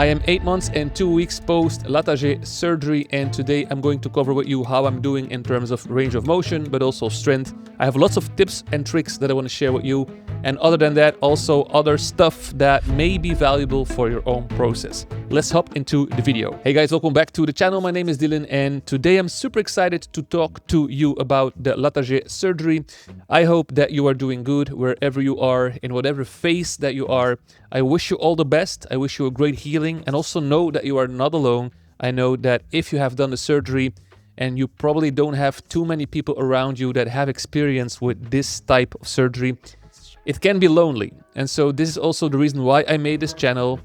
I am 8 months and 2 weeks post-Latarjet surgery, and today I'm going to cover with you how I'm doing in terms of range of motion, but also strength. I have lots of tips and tricks that I want to share with you, and other than that, also other stuff that may be valuable for your own process. Let's hop into the video. Hey guys, welcome back to the channel. My name is Dylan, and today I'm super excited to talk to you about the Latarjet surgery. I hope that you are doing good wherever you are, in whatever phase that you are. I wish you all the best. I wish you a great healing, and also know that you are not alone. I know that if you have done the surgery, and you probably don't have too many people around you that have experience with this type of surgery, it can be lonely. And so this is also the reason why I made this channel.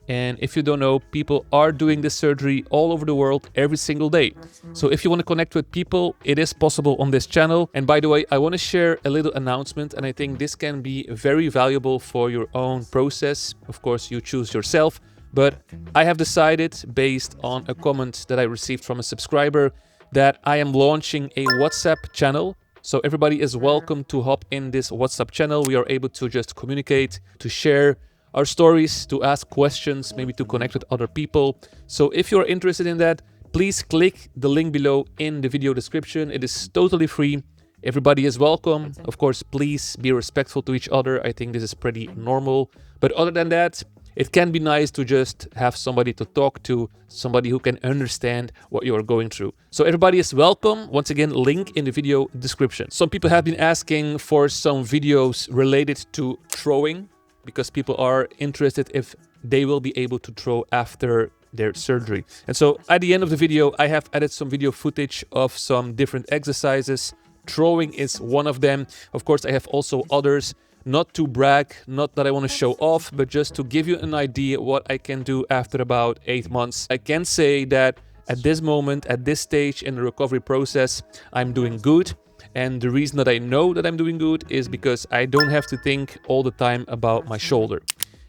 And if you don't know, people are doing this surgery all over the world every single day. So if you want to connect with people, it is possible on this channel. And by the way, I want to share a little announcement, and I think this can be very valuable for your own process. Of course, you choose yourself, but I have decided, based on a comment that I received from a subscriber, that I am launching a WhatsApp channel. So everybody is welcome to hop in this WhatsApp channel. We are able to just communicate, to share our stories, to ask questions, maybe to connect with other people. So if you're interested in that, please click the link below in the video description. It is totally free. Everybody is welcome. Of course, please be respectful to each other. I think this is pretty normal. But other than that, it can be nice to just have somebody to talk to, somebody who can understand what you are going through. So everybody is welcome. Once again, link in the video description. Some people have been asking for some videos related to throwing, because people are interested if they will be able to throw after their surgery. And so at the end of the video, I have added some video footage of some different exercises. Throwing is one of them. Of course, I have also others. Not to brag, not that I want to show off, but just to give you an idea what I can do after about 8 months. I can say that at this moment, at this stage in the recovery process, I'm doing good. And the reason that I know that I'm doing good is because I don't have to think all the time about my shoulder.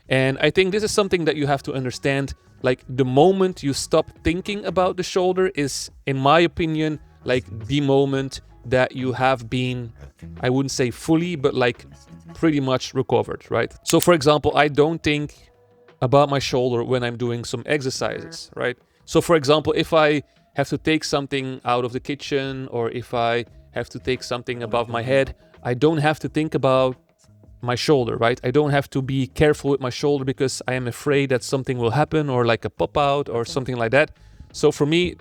And I think this is something that you have to understand. Like, the moment you stop thinking about the shoulder is, in my opinion, like the moment that you have been, I wouldn't say fully, but like pretty much recovered, right? So for example, I don't think about my shoulder when I'm doing some exercises, right? So for example, if I have to take something out of the kitchen, or if I have to take something above my head, I don't have to think about my shoulder, right? I don't have to be careful with my shoulder because I am afraid that something will happen, or like a pop out or something like that. So for me,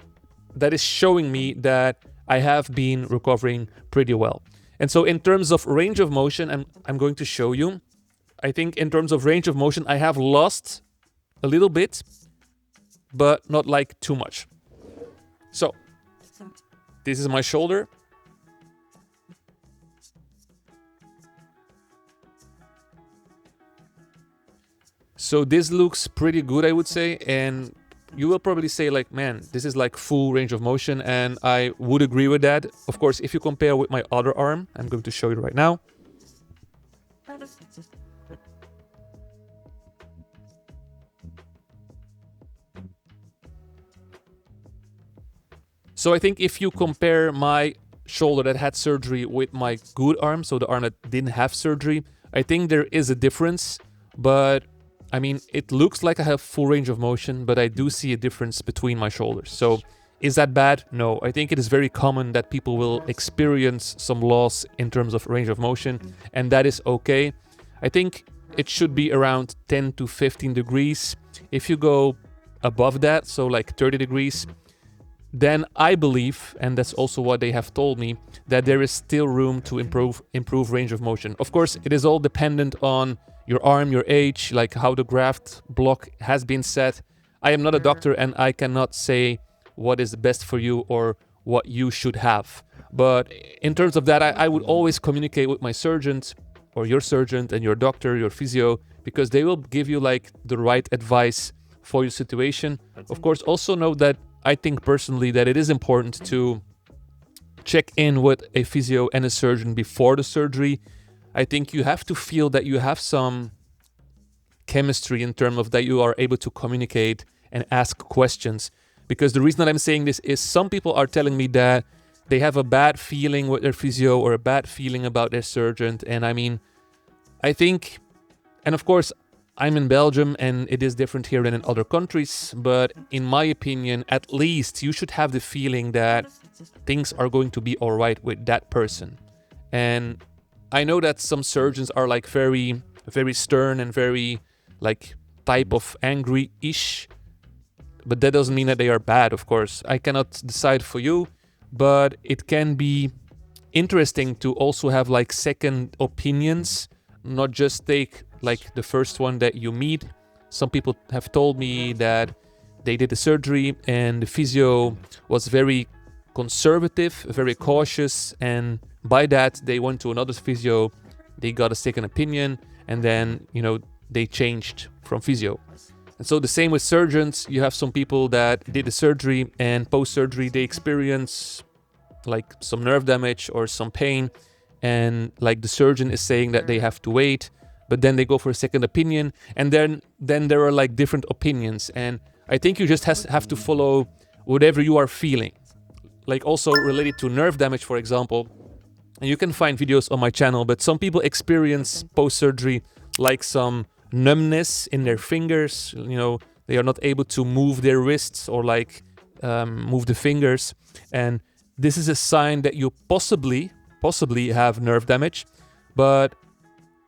that is showing me that I have been recovering pretty well. And so in terms of range of motion, I'm going to show you. I think in terms of range of motion, I have lost a little bit, but not like too much. So this is my shoulder. So this looks pretty good, I would say, and you will probably say like, man, this is like full range of motion, and I would agree with that. Of course, if you compare with my other arm, I'm going to show you right now. So I think if you compare my shoulder that had surgery with my good arm, so the arm that didn't have surgery, I think there is a difference, but I mean, it looks like I have full range of motion, but I do see a difference between my shoulders. So is that bad? No, I think it is very common that people will experience some loss in terms of range of motion, and that is okay. I think it should be around 10 to 15 degrees. If you go above that, so like 30 degrees, then I believe, and that's also what they have told me, that there is still room to improve range of motion. Of course, it is all dependent on your arm, your age, like how the graft block has been set. I am not a doctor, and I cannot say what is best for you or what you should have. But in terms of that, I would always communicate with my surgeon, or your surgeon and your doctor, your physio, because they will give you like the right advice for your situation. Of course, also know that I think personally that it is important to check in with a physio and a surgeon before the surgery. I think you have to feel that you have some chemistry in terms of that you are able to communicate and ask questions. Because the reason that I'm saying this is some people are telling me that they have a bad feeling with their physio or a bad feeling about their surgeon. And I mean, I think, and of course, I'm in Belgium and it is different here than in other countries, but in my opinion, at least you should have the feeling that things are going to be all right with that person. And I know that some surgeons are like very, very stern and very like type of angry-ish, but that doesn't mean that they are bad, of course. I cannot decide for you, but it can be interesting to also have like second opinions, not just take like the first one that you meet. Some people have told me that they did the surgery and the physio was very conservative, very cautious, and by that they went to another physio, they got a second opinion, and then, you know, they changed from physio. And so the same with surgeons. You have some people that did the surgery and post-surgery they experience like some nerve damage or some pain, and like the surgeon is saying that they have to wait, but then they go for a second opinion, and then there are like different opinions. And I think you just have to follow whatever you are feeling. Like also related to nerve damage, for example, and you can find videos on my channel, but some people experience post-surgery like some numbness in their fingers. You know, they are not able to move their wrists or like move the fingers, and this is a sign that you possibly have nerve damage. But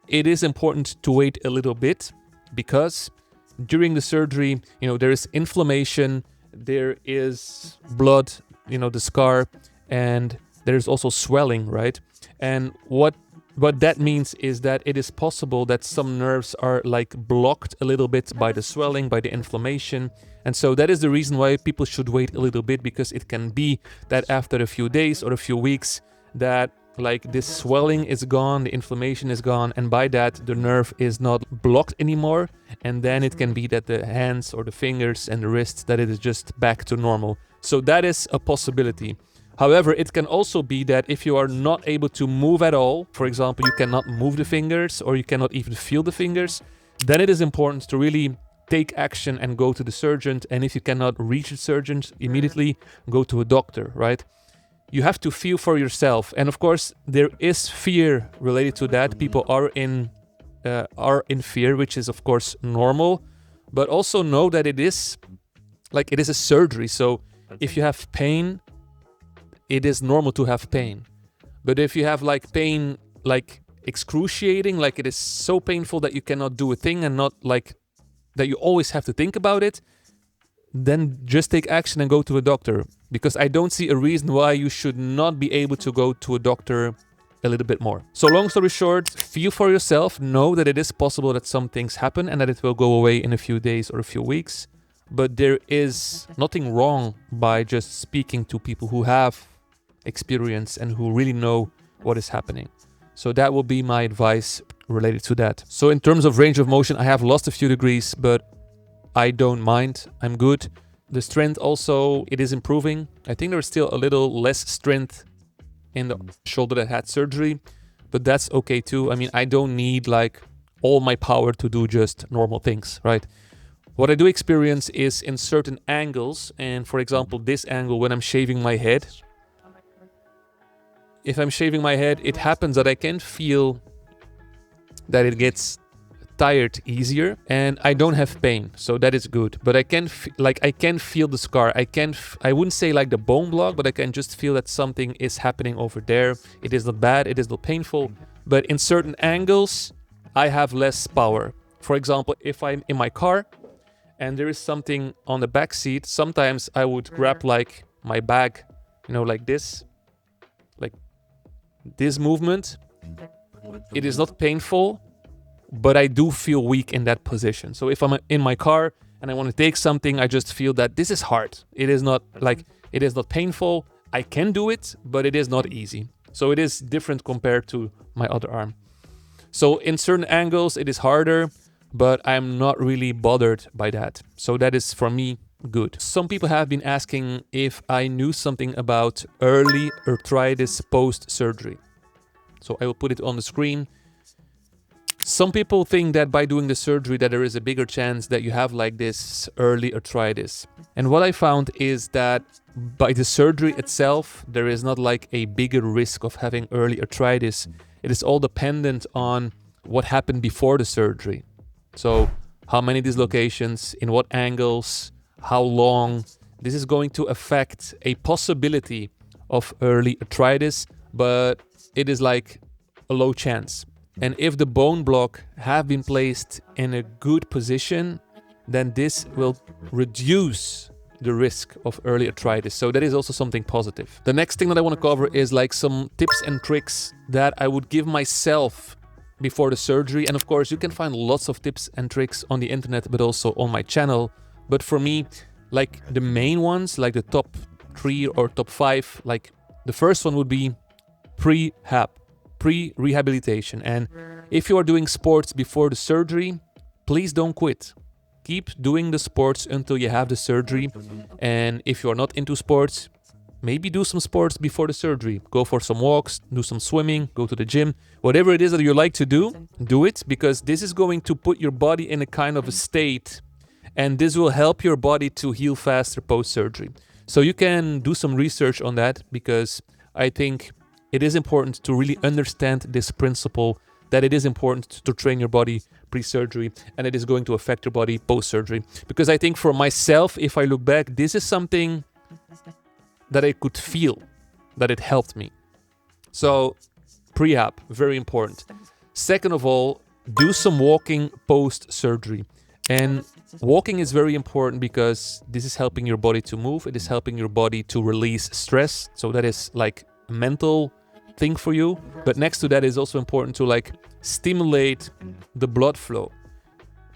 it is important to wait a little bit, because during the surgery, you know, there is inflammation, there is blood, you know, the scar, and there's also swelling, right? And what that means is that it is possible that some nerves are like blocked a little bit by the swelling, by the inflammation. And so that is the reason why people should wait a little bit, because it can be that after a few days or a few weeks that like this swelling is gone, the inflammation is gone, and by that the nerve is not blocked anymore, and then it can be that the hands or the fingers and the wrists, that it is just back to normal. So that is a possibility. However, it can also be that if you are not able to move at all, for example, you cannot move the fingers or you cannot even feel the fingers, then it is important to really take action and go to the surgeon. And if you cannot reach the surgeon immediately, go to a doctor, right? You have to feel for yourself. And of course, there is fear related to that. People are in fear, which is of course normal, but also know that it is a surgery. So if you have pain, it is normal to have pain. But if you have like pain, like excruciating, like it is so painful that you cannot do a thing and not like that you always have to think about it, then just take action and go to a doctor. Because I don't see a reason why you should not be able to go to a doctor a little bit more. So long story short, feel for yourself, know that it is possible that some things happen and that it will go away in a few days or a few weeks. But there is nothing wrong by just speaking to people who have experience and who really know what is happening. So that will be my advice related to that. So in terms of range of motion, I have lost a few degrees, but I don't mind. I'm good. The strength also, it is improving. I think there's still a little less strength in the shoulder that had surgery, but that's okay too. I mean, I don't need like all my power to do just normal things, right? What I do experience is in certain angles, and for example, this angle when I'm shaving my head. If I'm shaving my head, it happens that I can feel that it gets tired easier, and I don't have pain, so that is good. But I can feel the scar. I wouldn't say like the bone block, but I can just feel that something is happening over there. It is not bad, it is not painful, but in certain angles, I have less power. For example, if I'm in my car and there is something on the back seat, sometimes I would grab like my bag, you know, like this movement. It is not painful, but I do feel weak in that position. So if I'm in my car and I want to take something, I just feel that this is hard. It is not painful. I can do it, but it is not easy. So it is different compared to my other arm. So in certain angles, it is harder, but I'm not really bothered by that. So that is for me good. Some people have been asking if I knew something about early arthritis post-surgery. So I will put it on the screen. Some people think that by doing the surgery that there is a bigger chance that you have like this early arthritis. And what I found is that by the surgery itself, there is not like a bigger risk of having early arthritis. It is all dependent on what happened before the surgery. So how many dislocations, in what angles, how long. This is going to affect a possibility of early arthritis, but it is like a low chance. And if the bone block have been placed in a good position, then this will reduce the risk of early arthritis. So that is also something positive. The next thing that I want to cover is like some tips and tricks that I would give myself before the surgery. And of course, you can find lots of tips and tricks on the internet, but also on my channel. But for me, like the main ones, like the top 3 or top 5, like the first one would be Prehab, pre-rehabilitation. And if you are doing sports before the surgery, please don't quit. Keep doing the sports until you have the surgery. And if you're not into sports, maybe do some sports before the surgery. Go for some walks, do some swimming, go to the gym. Whatever it is that you like to do it, because this is going to put your body in a kind of a state, and this will help your body to heal faster post-surgery. So you can do some research on that, because I think it is important to really understand this principle, that it is important to train your body pre-surgery, and it is going to affect your body post-surgery. Because I think for myself, if I look back, this is something that I could feel, that it helped me. So Prehab, very important. Second of all, do some walking post-surgery. And walking is very important because this is helping your body to move. It is helping your body to release stress. So that is like a mental thing for you. But next to that is also important to like stimulate the blood flow,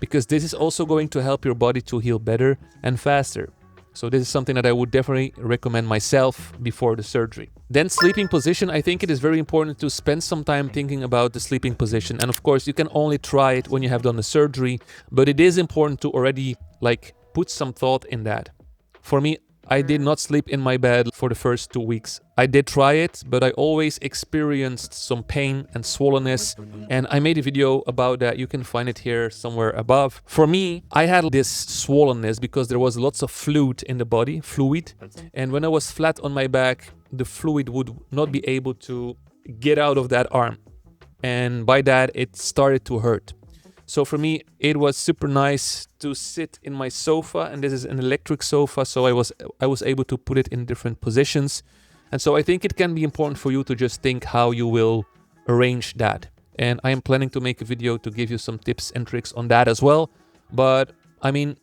because this is also going to help your body to heal better and faster. So this is something that I would definitely recommend myself before the surgery. Then sleeping position. I think it is very important to spend some time thinking about the sleeping position. And of course, you can only try it when you have done the surgery, but it is important to already like put some thought in that. For me, I did not sleep in my bed for the first 2 weeks. I did try it, but I always experienced some pain and swollenness. And I made a video about that. You can find it here somewhere above. For me, I had this swollenness because there was lots of fluid in the body, And when I was flat on my back, the fluid would not be able to get out of that arm. And by that, it started to hurt. So for me, it was super nice to sit in my sofa, and this is an electric sofa, so I was able to put it in different positions. And so I think it can be important for you to just think how you will arrange that. And I am planning to make a video to give you some tips and tricks on that as well. But I mean,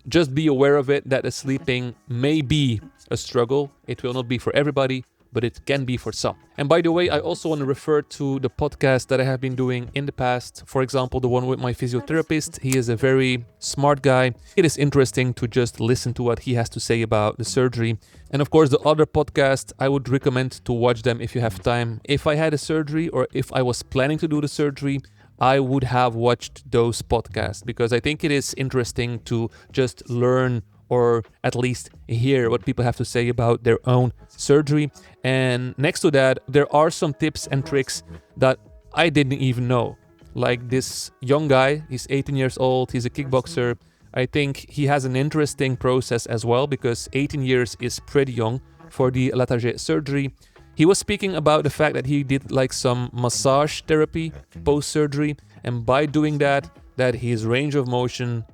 just be aware of it, that the sleeping may be a struggle. It will not be for everybody, but it can be for some. And by the way, I also want to refer to the podcast that I have been doing in the past. For example, the one with my physiotherapist. He is a very smart guy. It is interesting to just listen to what he has to say about the surgery. And of course, the other podcast, I would recommend to watch them if you have time. If I had a surgery, or if I was planning to do the surgery, I would have watched those podcasts, because I think it is interesting to just learn, or at least hear what people have to say about their own surgery. And next to that, there are some tips and tricks that I didn't even know. Like this young guy, he's 18 years old, he's a kickboxer. I think he has an interesting process as well, because 18 years is pretty young for the Latarjet surgery. He was speaking about the fact that he did like some massage therapy post-surgery, and by doing that his range of motion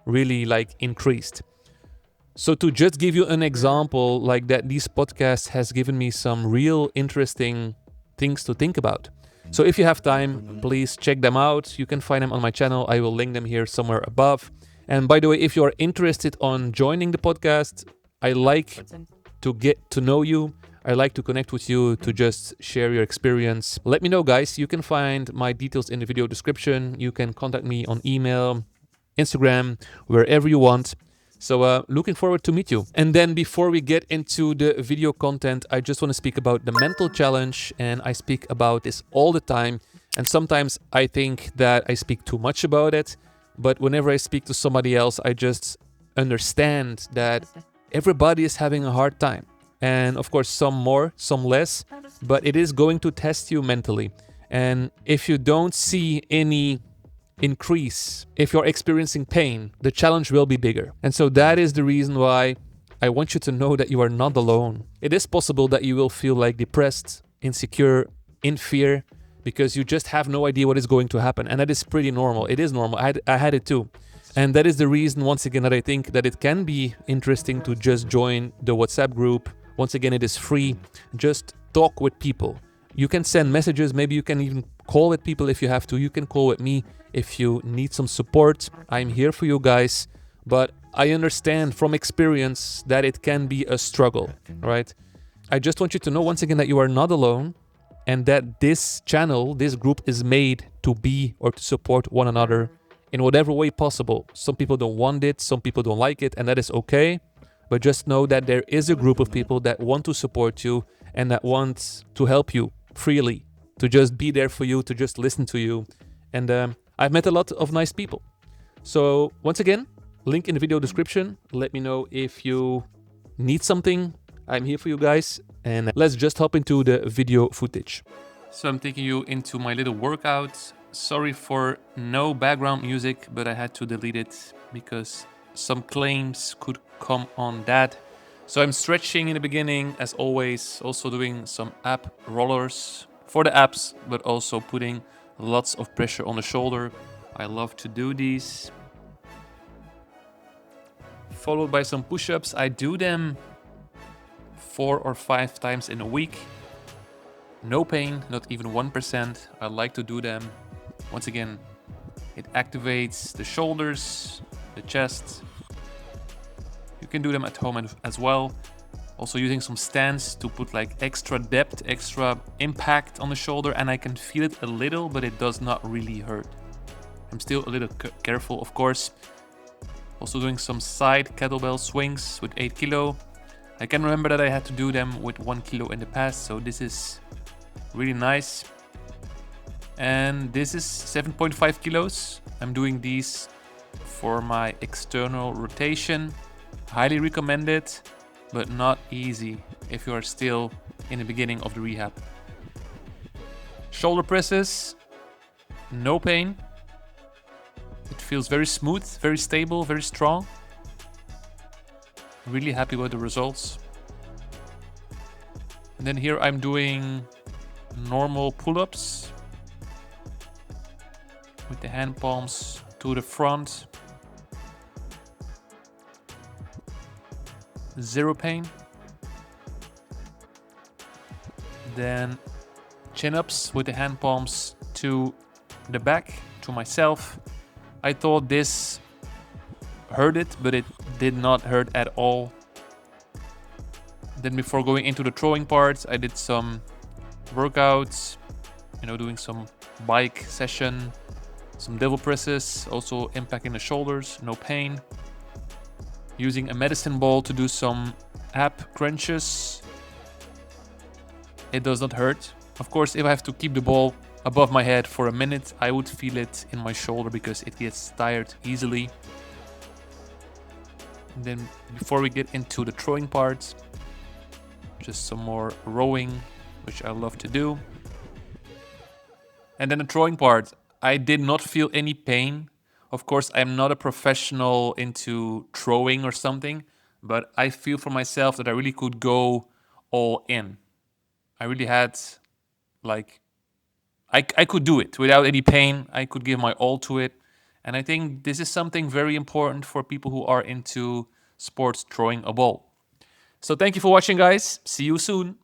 really like increased. So to just give you an example, like that, these podcasts has given me some real interesting things to think about. So if you have time, please check them out. You can find them on my channel. I will link them here somewhere above. And by the way, if you are interested on joining the podcast, I like to get to know you. I like to connect with you, to just share your experience. Let me know, guys. You can find my details in the video description. You can contact me on email, Instagram, wherever you want. So looking forward to meet you. And then before we get into the video content, I just want to speak about the mental challenge. And I speak about this all the time. And sometimes I think that I speak too much about it. But whenever I speak to somebody else, I just understand that everybody is having a hard time. And of course, some more, some less. But it is going to test you mentally. And if you don't see any increase, if you're experiencing pain, the challenge will be bigger. And so that is the reason why I want you to know that you are not alone. It is possible that you will feel like depressed, insecure, in fear, because you just have no idea what is going to happen. And that is pretty normal. It is normal. I had it too. And that is the reason, once again, that I think that it can be interesting to just join the WhatsApp group. Once again, it is free. Just talk with people. You can send messages. Maybe you can even call with people if you have to. You can call with me if you need some support. I'm here for you guys. But I understand from experience that it can be a struggle, right? I just want you to know, once again, that you are not alone, and that this channel, this group, is made to be or to support one another in whatever way possible. Some people don't want it, some people don't like it, and that is okay. But just know that there is a group of people that want to support you and that want to help you freely, to just be there for you, to just listen to you. And I've met a lot of nice people. So once again, link in the video description. Let me know if you need something. I'm here for you guys. And let's just hop into the video footage. So I'm taking you into my little workout. Sorry for no background music, but I had to delete it because some claims could come on that. So I'm stretching in the beginning, as always, also doing some ab rollers for the abs, but also putting lots of pressure on the shoulder. I love to do these. Followed by some push-ups. I do them 4 or 5 times in a week. No pain, not even 1%. I like to do them. Once again, it activates the shoulders, the chest. You can do them at home as well. Also using some stands to put like extra depth, extra impact on the shoulder, and I can feel it a little, but it does not really hurt. I'm still a little careful, of course. Also doing some side kettlebell swings with 8 kilo. I can remember that I had to do them with 1 kilo in the past, so this is really nice. And this is 7.5 kilos. I'm doing these for my external rotation. Highly recommend it, but not easy if you are still in the beginning of the rehab. Shoulder presses, no pain. It feels very smooth, very stable, very strong. Really happy with the results. And then here I'm doing normal pull-ups with the hand palms to the front. Zero pain. Then chin-ups with the hand palms to the back, to myself. I thought this hurt it, but it did not hurt at all. Then before going into the throwing part, I did some workouts, doing some bike session, some devil presses, also impacting the shoulders, no pain. Using a medicine ball to do some ab crunches. It does not hurt. Of course, if I have to keep the ball above my head for a minute, I would feel it in my shoulder because it gets tired easily. And then before we get into the throwing part, just some more rowing, which I love to do. And then the throwing part, I did not feel any pain. Of course, I'm not a professional into throwing or something, but I feel for myself that I really could go all in. I really had, I could do it without any pain. I could give my all to it. And I think this is something very important for people who are into sports throwing a ball. So thank you for watching, guys. See you soon.